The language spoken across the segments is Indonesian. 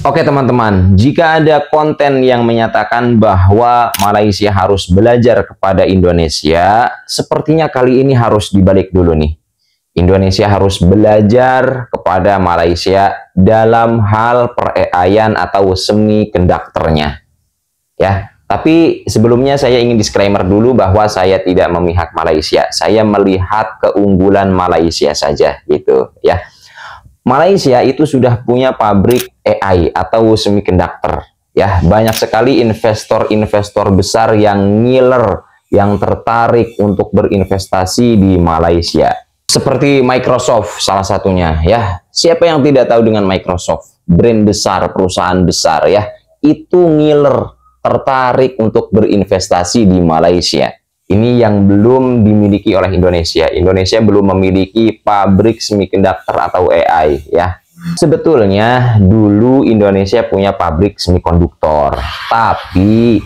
Oke teman-teman, jika ada konten yang menyatakan bahwa Malaysia harus belajar kepada Indonesia, sepertinya kali ini harus dibalik dulu nih. Indonesia harus belajar kepada Malaysia dalam hal per-AI-an atau semiconductor-nya. Ya, tapi sebelumnya saya ingin disclaimer dulu bahwa saya tidak memihak Malaysia. Saya melihat keunggulan Malaysia saja gitu ya. Malaysia itu sudah punya pabrik AI atau semiconductor ya. Banyak sekali investor-investor besar yang ngiler, yang tertarik untuk berinvestasi di Malaysia. Seperti Microsoft salah satunya ya. Siapa yang tidak tahu dengan Microsoft? Brand besar, perusahaan besar ya. Itu ngiler, tertarik untuk berinvestasi di Malaysia. Ini yang belum dimiliki oleh Indonesia. Indonesia belum memiliki pabrik semiconductor atau AI ya. Sebetulnya dulu Indonesia punya pabrik semikonduktor, tapi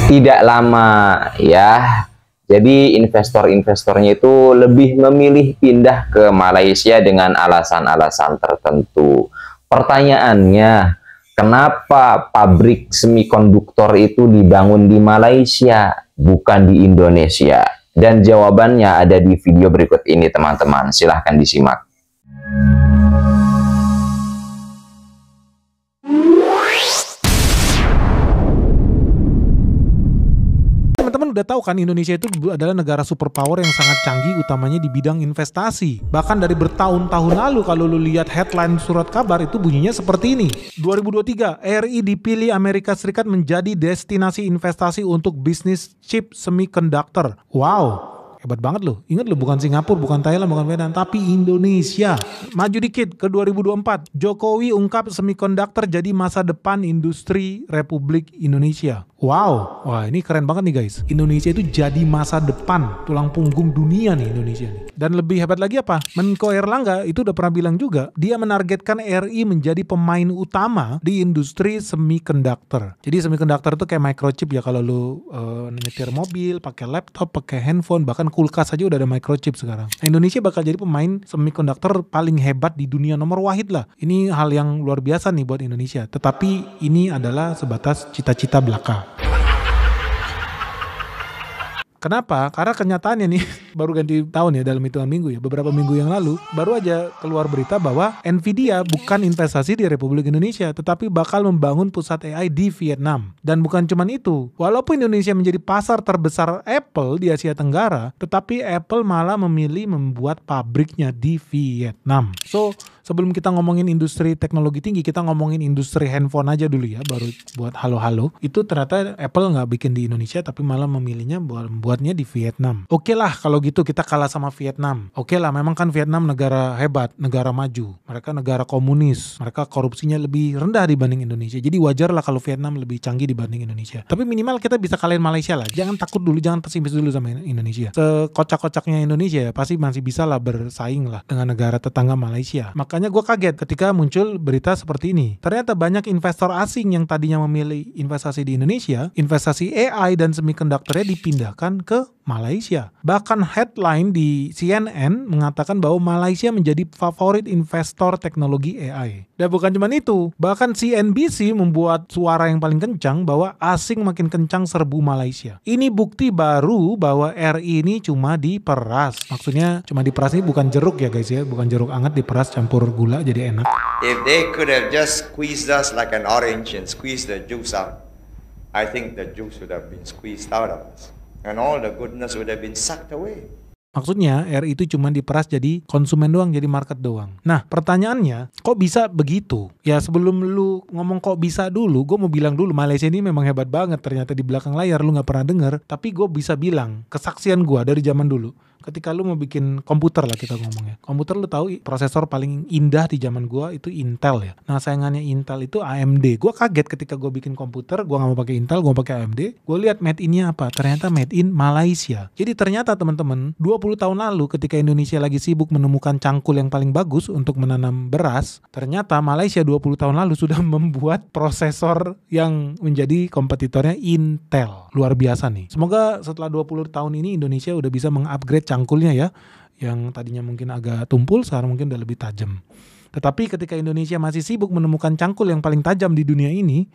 tidak lama ya. Jadi investor-investornya itu lebih memilih pindah ke Malaysia dengan alasan-alasan tertentu. Pertanyaannya, kenapa pabrik semikonduktor itu dibangun di Malaysia, bukan di Indonesia? Dan jawabannya ada di video berikut ini, teman-teman. Silahkan disimak. Teman-teman udah tahu kan Indonesia itu adalah negara superpower yang sangat canggih, utamanya di bidang investasi. Bahkan dari bertahun-tahun lalu kalau lu lihat headline surat kabar itu bunyinya seperti ini. 2023, RI dipilih Amerika Serikat menjadi destinasi investasi untuk bisnis chip semiconductor. Wow. Hebat banget loh. Ingat loh, bukan Singapura, bukan Thailand, bukan Vietnam, tapi Indonesia. Maju dikit ke 2024. Jokowi ungkap semikonduktor jadi masa depan industri Republik Indonesia. Wow. Wah, ini keren banget nih guys. Indonesia itu jadi masa depan, tulang punggung dunia nih Indonesia nih. Dan lebih hebat lagi apa? Menko Erlangga itu udah pernah bilang juga, dia menargetkan RI menjadi pemain utama di industri semikonduktor. Jadi semikonduktor itu kayak microchip ya, kalau lu nyetir mobil, pakai laptop, pakai handphone, bahkan kulkas aja udah ada microchip sekarang. Nah, Indonesia bakal jadi pemain semikonduktor paling hebat di dunia, nomor wahid lah. Ini hal yang luar biasa nih buat Indonesia. Tetapi ini adalah sebatas cita-cita belaka. Kenapa? Karena kenyataannya nih, baru ganti tahun ya, dalam hitungan minggu ya, beberapa minggu yang lalu, baru aja keluar berita bahwa Nvidia bukan investasi di Republik Indonesia, tetapi bakal membangun pusat AI di Vietnam. Dan bukan cuma itu, walaupun Indonesia menjadi pasar terbesar Apple di Asia Tenggara, tetapi Apple malah memilih membuat pabriknya di Vietnam. So, sebelum kita ngomongin industri teknologi tinggi, kita ngomongin industri handphone aja dulu ya, baru buat halo-halo. Itu ternyata Apple nggak bikin di Indonesia, tapi malah memilihnya buatnya di Vietnam. Oke lah kalau gitu kita kalah sama Vietnam. Oke lah, memang kan Vietnam negara hebat, negara maju. Mereka negara komunis, mereka korupsinya lebih rendah dibanding Indonesia. Jadi wajar lah kalau Vietnam lebih canggih dibanding Indonesia. Tapi minimal kita bisa kalahin Malaysia lah. Jangan takut dulu, jangan pesimis dulu sama Indonesia. Sekocak-kocaknya Indonesia pasti masih bisa lah bersaing lah dengan negara tetangga Malaysia. Makanya gue kaget ketika muncul berita seperti ini. Ternyata banyak investor asing yang tadinya memilih investasi di Indonesia, investasi AI dan semikonduktornya dipindahkan ke Malaysia. Bahkan headline di CNN mengatakan bahwa Malaysia menjadi favorit investor teknologi AI. Dan bukan cuma itu, bahkan CNBC membuat suara yang paling kencang bahwa asing makin kencang serbu Malaysia. Ini bukti baru bahwa RI ini cuma diperas. Maksudnya cuma diperas ini bukan jeruk ya guys ya, bukan jeruk anget diperas campur gula jadi enak. If they could have just squeezed us like an orange and squeezed the juice out, I think the juice would have been squeezed out of us. And all the goodness would have been sucked away. Maksudnya RI itu cuma diperas jadi konsumen doang, jadi market doang. Nah pertanyaannya, kok bisa begitu? Ya sebelum lu ngomong kok bisa dulu, gue mau bilang dulu Malaysia ini memang hebat banget. Ternyata di belakang layar lu gak pernah denger, tapi gue bisa bilang kesaksian gue dari zaman dulu. Ketika lu mau bikin komputer lah kita ngomongnya. Komputer lu tahu prosesor paling indah di zaman gua itu Intel ya. Nah saingannya Intel itu AMD. Gua kaget ketika gua bikin komputer, gua nggak mau pakai Intel, gua pakai AMD. Gua lihat made in-nya apa? Ternyata made in Malaysia. Jadi ternyata teman-teman, 20 tahun lalu ketika Indonesia lagi sibuk menemukan cangkul yang paling bagus untuk menanam beras, ternyata Malaysia 20 tahun lalu sudah membuat prosesor yang menjadi kompetitornya Intel. Luar biasa nih. Semoga setelah 20 tahun ini Indonesia udah bisa mengupgrade cangkulnya ya, yang tadinya mungkin agak tumpul sekarang mungkin udah lebih tajam. Tetapi ketika Indonesia masih sibuk menemukan cangkul yang paling tajam di dunia ini,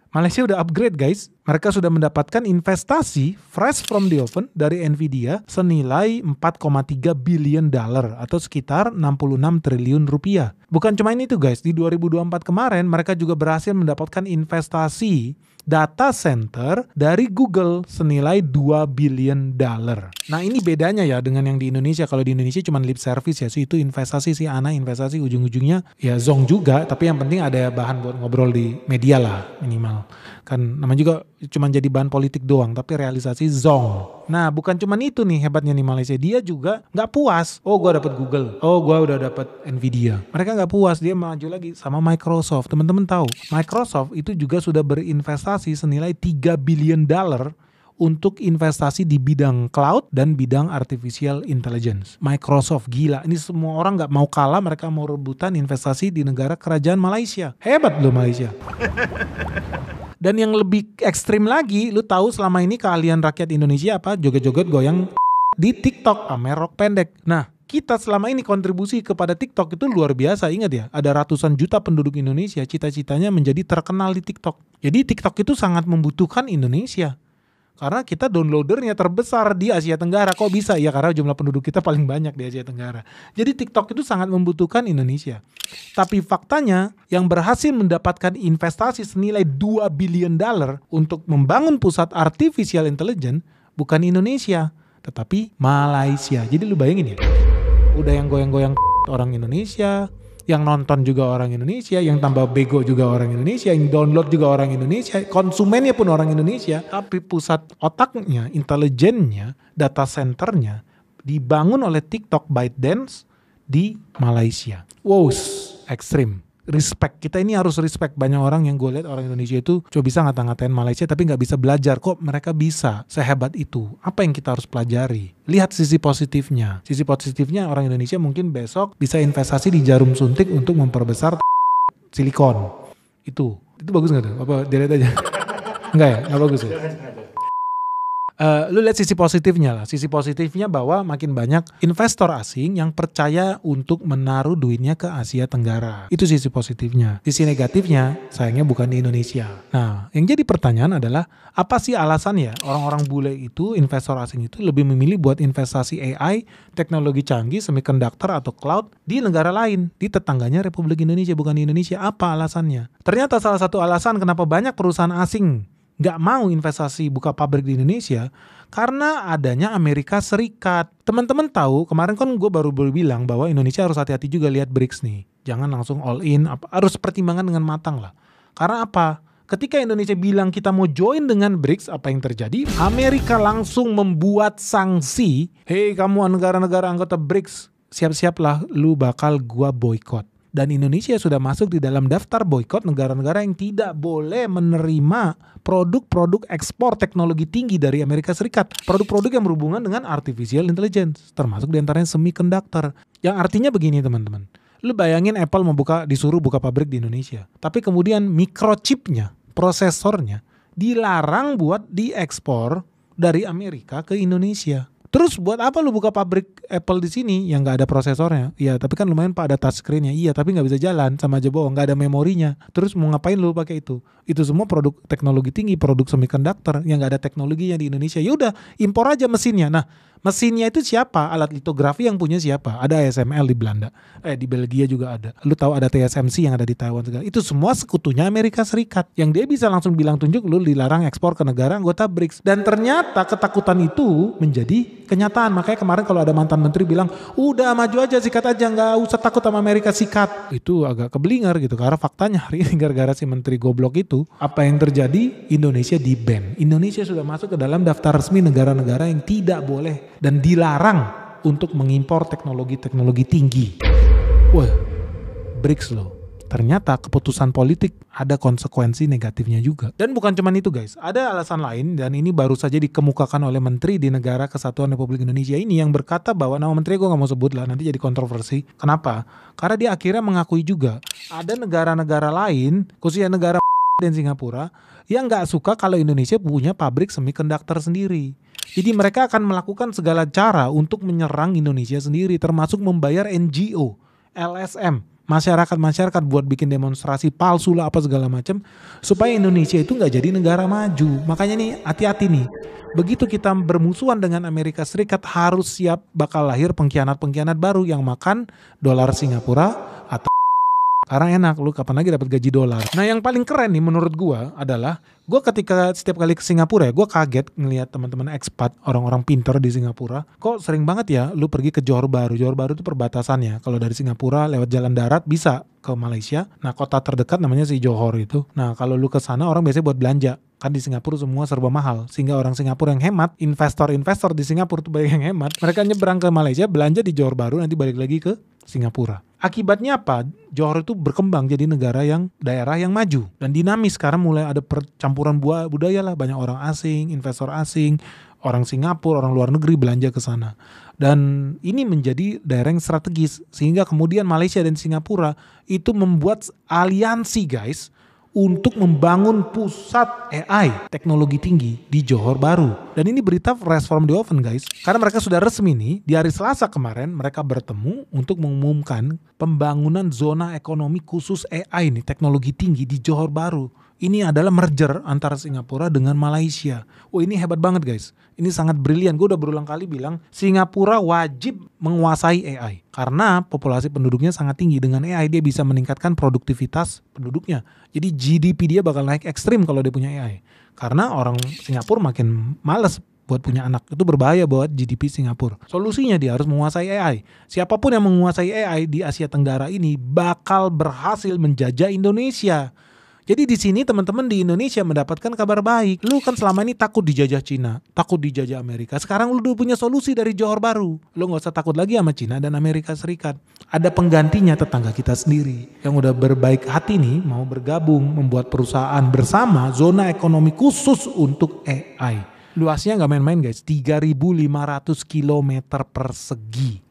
Malaysia udah upgrade guys. Mereka sudah mendapatkan investasi fresh from the oven dari Nvidia senilai 4,3 billion dollar atau sekitar 66 triliun rupiah. Bukan cuma ini tuh guys, di 2024 kemarin mereka juga berhasil mendapatkan investasi data center dari Google senilai 2 billion dollar. Nah ini bedanya ya dengan yang di Indonesia. Kalau di Indonesia cuma lip service ya, itu investasi sih Ana, investasi ujung-ujungnya ya zong juga. Tapi yang penting ada bahan buat ngobrol di media lah minimal. Kan namanya juga cuma jadi bahan politik doang, tapi realisasi zong. Nah bukan cuma itu nih hebatnya nih Malaysia, dia juga nggak puas. Oh gue dapet Google, oh gue udah dapet Nvidia. Mereka nggak puas, dia maju lagi sama Microsoft. Teman-teman tahu, Microsoft itu juga sudah berinvestasi senilai 3 billion dollar untuk investasi di bidang cloud dan bidang artificial intelligence. Microsoft gila, ini semua orang nggak mau kalah, mereka mau rebutan investasi di negara kerajaan Malaysia. Hebat loh Malaysia. Dan yang lebih ekstrim lagi, lu tahu selama ini keahlian rakyat Indonesia apa? Joget-joget goyang di TikTok, pamer rok pendek. Nah, kita selama ini kontribusi kepada TikTok itu luar biasa. Ingat ya, ada ratusan juta penduduk Indonesia cita-citanya menjadi terkenal di TikTok. Jadi TikTok itu sangat membutuhkan Indonesia. Karena kita downloadernya terbesar di Asia Tenggara. Kok bisa? Ya karena jumlah penduduk kita paling banyak di Asia Tenggara. Jadi TikTok itu sangat membutuhkan Indonesia. Tapi faktanya yang berhasil mendapatkan investasi senilai 2 billion dollar untuk membangun pusat artificial intelligence bukan Indonesia, tetapi Malaysia. Jadi lu bayangin ya, udah yang goyang-goyang orang Indonesia, yang nonton juga orang Indonesia, yang tambah bego juga orang Indonesia, yang download juga orang Indonesia, konsumennya pun orang Indonesia, tapi pusat otaknya, intelijennya, data centernya dibangun oleh TikTok ByteDance di Malaysia. Wow, ekstrim. Respect, kita ini harus respect. Banyak orang yang gue lihat orang Indonesia itu coba bisa ngata-ngatain Malaysia tapi gak bisa belajar. Kok mereka bisa sehebat itu? Apa yang kita harus pelajari? Lihat sisi positifnya. Sisi positifnya orang Indonesia mungkin besok bisa investasi di jarum suntik untuk memperbesar silikon. Itu bagus gak tuh? Apa dilihat aja? Enggak ya? Gak bagus ya? Lu lihat sisi positifnya lah. Sisi positifnya bahwa makin banyak investor asing yang percaya untuk menaruh duitnya ke Asia Tenggara. Itu sisi positifnya. Sisi negatifnya sayangnya bukan di Indonesia. Nah, yang jadi pertanyaan adalah apa sih alasannya orang-orang bule itu, investor asing itu lebih memilih buat investasi AI, teknologi canggih, semiconductor atau cloud di negara lain, di tetangganya Republik Indonesia, bukan di Indonesia. Apa alasannya? Ternyata salah satu alasan kenapa banyak perusahaan asing nggak mau investasi buka pabrik di Indonesia karena adanya Amerika Serikat. Teman-teman tahu kemarin kan gue baru bilang bahwa Indonesia harus hati-hati juga lihat BRICS nih. Jangan langsung all in, harus pertimbangan dengan matang lah. Karena apa? Ketika Indonesia bilang kita mau join dengan BRICS, apa yang terjadi? Amerika langsung membuat sanksi. Hei kamu negara-negara anggota BRICS, siap-siaplah lu bakal gua boykot. Dan Indonesia sudah masuk di dalam daftar boykot negara-negara yang tidak boleh menerima produk-produk ekspor teknologi tinggi dari Amerika Serikat. Produk-produk yang berhubungan dengan artificial intelligence, termasuk diantaranya semiconductor. Yang artinya begini teman-teman. Lu bayangin Apple disuruh buka pabrik di Indonesia. Tapi kemudian microchipnya, prosesornya, dilarang buat diekspor dari Amerika ke Indonesia. Terus buat apa lu buka pabrik Apple di sini yang nggak ada prosesornya? Iya, tapi kan lumayan pak ada touchscreen-nya. Iya, tapi nggak bisa jalan, sama aja bohong, nggak ada memorinya. Terus mau ngapain lu pakai itu? Itu semua produk teknologi tinggi, produk semiconductor yang nggak ada teknologinya di Indonesia. Ya udah, impor aja mesinnya. Nah, mesinnya itu siapa? Alat litografi yang punya siapa? Ada ASML di Belanda, di Belgia juga ada. Lu tahu ada TSMC yang ada di Taiwan segala. Itu semua sekutunya Amerika Serikat. Yang dia bisa langsung bilang tunjuk lu dilarang ekspor ke negara anggota BRICS. Dan ternyata ketakutan itu menjadi kenyataan. Makanya kemarin kalau ada mantan menteri bilang, udah maju aja, sikat aja, nggak usah takut sama Amerika, sikat. Itu agak keblinger gitu. Karena faktanya hari ini gara-gara si menteri goblok itu, apa yang terjadi? Indonesia di-ban. Indonesia sudah masuk ke dalam daftar resmi negara-negara yang tidak boleh dan dilarang untuk mengimpor teknologi-teknologi tinggi. Wah, BRICS loh. Ternyata keputusan politik ada konsekuensi negatifnya juga. Dan bukan cuma itu guys, ada alasan lain dan ini baru saja dikemukakan oleh menteri di Negara Kesatuan Republik Indonesia ini yang berkata bahwa nama menteri gue gak mau sebut lah, nanti jadi kontroversi. Kenapa? Karena dia akhirnya mengakui juga ada negara-negara lain, khususnya negara dan Singapura, yang gak suka kalau Indonesia punya pabrik semiconductor sendiri. Jadi mereka akan melakukan segala cara untuk menyerang Indonesia sendiri, termasuk membayar NGO, LSM, masyarakat buat bikin demonstrasi palsu lah apa segala macam supaya Indonesia itu nggak jadi negara maju. Makanya nih hati-hati nih. Begitu kita bermusuhan dengan Amerika Serikat harus siap bakal lahir pengkhianat-pengkhianat baru yang makan dolar Singapura atau karena enak, lu kapan lagi dapat gaji dolar. Nah yang paling keren nih menurut gua adalah gua ketika setiap kali ke Singapura ya, gua kaget ngelihat teman-teman ekspat, orang-orang pinter di Singapura. Kok sering banget ya lu pergi ke Johor Bahru. Johor Bahru itu perbatasannya. Kalau dari Singapura lewat jalan darat bisa ke Malaysia. Nah kota terdekat namanya si Johor itu. Nah kalau lu ke sana orang biasanya buat belanja. Kan di Singapura semua serba mahal. Sehingga orang Singapura yang hemat, investor-investor di Singapura tuh banyak yang hemat. Mereka nyebrang ke Malaysia, belanja di Johor Bahru, nanti balik lagi ke Singapura. Akibatnya apa? Johor itu berkembang jadi negara yang daerah yang maju dan dinamis. Sekarang mulai ada percampuran budaya lah, banyak orang asing, investor asing, orang Singapura, orang luar negeri belanja ke sana. Dan ini menjadi daerah yang strategis sehingga kemudian Malaysia dan Singapura itu membuat aliansi guys untuk membangun pusat AI teknologi tinggi di Johor Bahru. Dan ini berita fresh from the oven guys. Karena mereka sudah resmi nih, di hari Selasa kemarin mereka bertemu untuk mengumumkan pembangunan zona ekonomi khusus AI nih, teknologi tinggi di Johor Bahru. Ini adalah merger antara Singapura dengan Malaysia. Oh ini hebat banget guys. Ini sangat brilian. Gue udah berulang kali bilang Singapura wajib menguasai AI. Karena populasi penduduknya sangat tinggi. Dengan AI dia bisa meningkatkan produktivitas penduduknya. Jadi GDP dia bakal naik ekstrim kalau dia punya AI. Karena orang Singapura makin males buat punya anak. Itu berbahaya buat GDP Singapura. Solusinya dia harus menguasai AI. Siapapun yang menguasai AI di Asia Tenggara ini bakal berhasil menjajah Indonesia. Jadi di sini teman-teman di Indonesia mendapatkan kabar baik. Lu kan selama ini takut dijajah Cina, takut dijajah Amerika. Sekarang lu udah punya solusi dari Johor Bahru. Lu gak usah takut lagi sama Cina dan Amerika Serikat. Ada penggantinya tetangga kita sendiri yang udah berbaik hati nih mau bergabung membuat perusahaan bersama zona ekonomi khusus untuk AI. Luasnya gak main-main guys, 3.500 km persegi.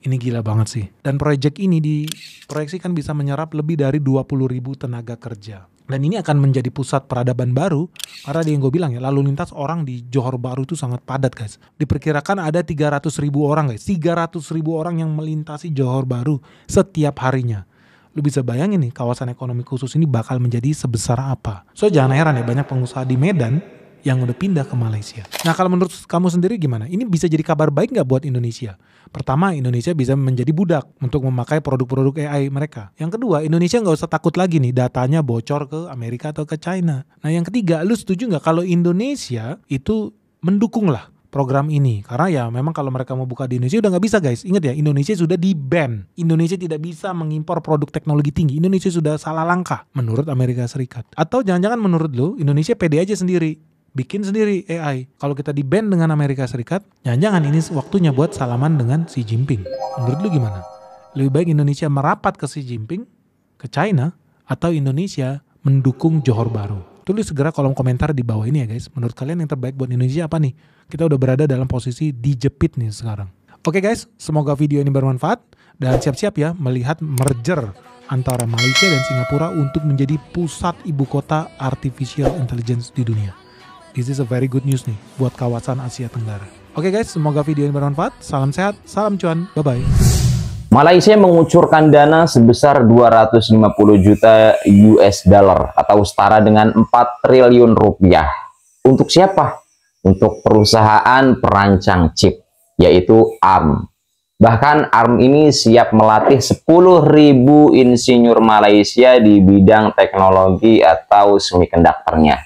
Ini gila banget sih. Dan proyek ini diproyeksikan bisa menyerap lebih dari 20.000 tenaga kerja. Dan ini akan menjadi pusat peradaban baru. Karena yang gue bilang ya, lalu lintas orang di Johor Bahru itu sangat padat guys. Diperkirakan ada 300.000 orang guys. 300.000 orang yang melintasi Johor Bahru setiap harinya. Lu bisa bayangin nih kawasan ekonomi khusus ini bakal menjadi sebesar apa. So jangan heran ya, banyak pengusaha di Medan yang udah pindah ke Malaysia. Nah kalau menurut kamu sendiri gimana? Ini bisa jadi kabar baik nggak buat Indonesia? Pertama, Indonesia bisa menjadi budak untuk memakai produk-produk AI mereka. Yang kedua, Indonesia nggak usah takut lagi nih datanya bocor ke Amerika atau ke China. Nah yang ketiga, lu setuju nggak kalau Indonesia itu mendukung lah program ini? Karena ya memang kalau mereka mau buka di Indonesia udah nggak bisa guys. Ingat ya, Indonesia sudah di-ban. Indonesia tidak bisa mengimpor produk teknologi tinggi. Indonesia sudah salah langkah menurut Amerika Serikat. Atau jangan-jangan menurut lu, Indonesia pede aja sendiri. Bikin sendiri AI. Kalau kita di-ban dengan Amerika Serikat, jangan-jangan ini waktunya buat salaman dengan Xi Jinping. Menurut lu gimana? Lebih baik Indonesia merapat ke Xi Jinping, ke China, atau Indonesia mendukung Johor Bahru? Tulis segera kolom komentar di bawah ini ya guys. Menurut kalian yang terbaik buat Indonesia apa nih? Kita udah berada dalam posisi dijepit nih sekarang. Oke guys, semoga video ini bermanfaat. Dan siap-siap ya melihat merger antara Malaysia dan Singapura untuk menjadi pusat ibu kota artificial intelligence di dunia. This is a very good news nih buat kawasan Asia Tenggara. Oke guys, semoga video ini bermanfaat. Salam sehat, salam cuan, bye-bye. Malaysia mengucurkan dana sebesar 250 juta US dollar atau setara dengan 4 triliun rupiah. Untuk siapa? Untuk perusahaan perancang chip, yaitu ARM. Bahkan ARM ini siap melatih 10.000 insinyur Malaysia di bidang teknologi atau semikonduktornya.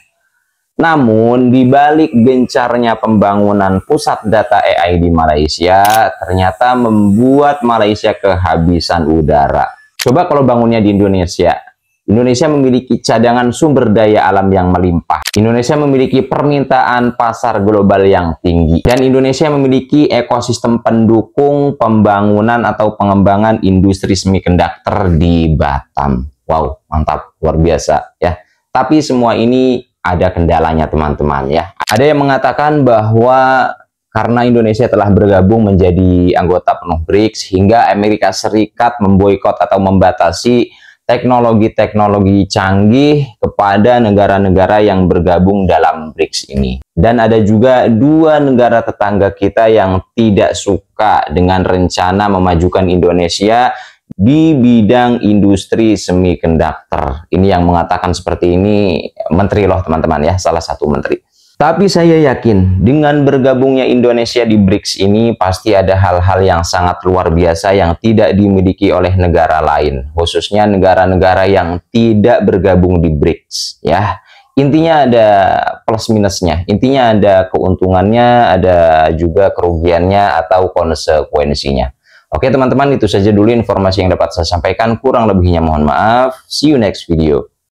Namun, di balik gencarnya pembangunan pusat data AI di Malaysia, ternyata membuat Malaysia kehabisan udara. Coba kalau bangunnya di Indonesia. Indonesia memiliki cadangan sumber daya alam yang melimpah. Indonesia memiliki permintaan pasar global yang tinggi. Dan Indonesia memiliki ekosistem pendukung pembangunan atau pengembangan industri semikonduktor di Batam. Wow, mantap, luar biasa ya. Tapi semua ini ada kendalanya teman-teman ya. Ada yang mengatakan bahwa karena Indonesia telah bergabung menjadi anggota penuh BRICS hingga Amerika Serikat memboikot atau membatasi teknologi-teknologi canggih kepada negara-negara yang bergabung dalam BRICS ini. Dan ada juga 2 negara tetangga kita yang tidak suka dengan rencana memajukan Indonesia di bidang industri semiconductor. Ini yang mengatakan seperti ini menteri loh teman-teman ya, salah satu menteri. Tapi saya yakin dengan bergabungnya Indonesia di BRICS ini pasti ada hal-hal yang sangat luar biasa yang tidak dimiliki oleh negara lain, khususnya negara-negara yang tidak bergabung di BRICS ya. Intinya ada plus minusnya, intinya ada keuntungannya, ada juga kerugiannya atau konsekuensinya. Oke teman-teman, itu saja dulu informasi yang dapat saya sampaikan, kurang lebihnya mohon maaf. See you next video.